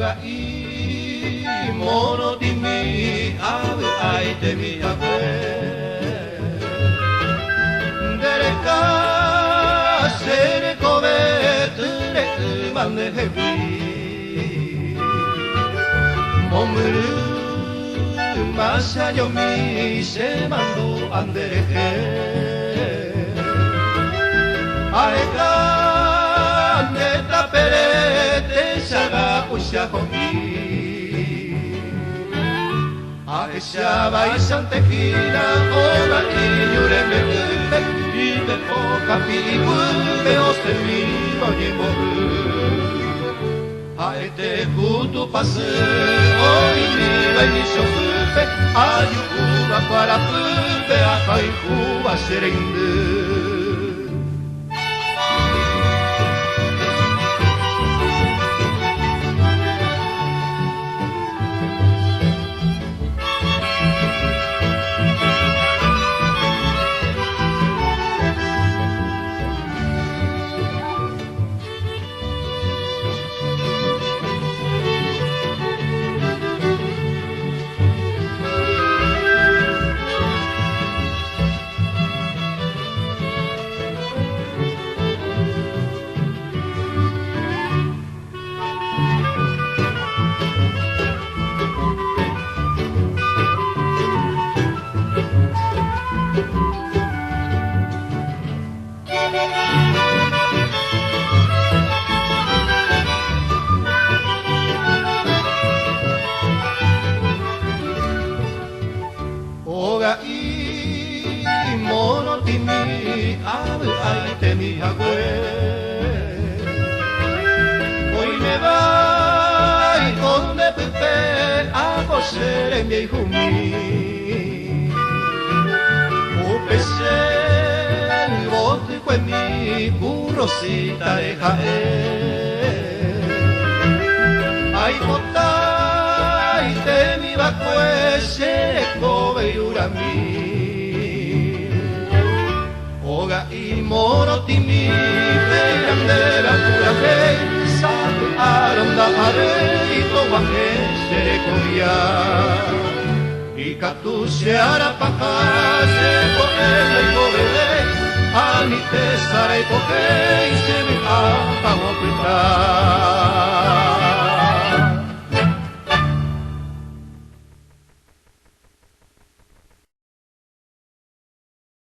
がいいもので見合う相手見合う誰かせれこべつれうまねへびもむるmasa yo mi se mandu andereje aeka neta perete saga usha homi aesha baisan tequila oga iure me kupe ide poca pibu me oste mi no llevo aete kutu pase oi mi bai mi shofu ayuda para pude a Cuba serendeいいもので見合う相手見合うおいめばいこんでぷぺあこせれみふみおぺせおてこえみくろしたえかえあいこたいてみはこえせこべゆらみおがいものてみべやんでらくらべさくあらんだあれいとわけせこやいかとせあらぱかせこえいこべれあにてされこけいせみあかもくた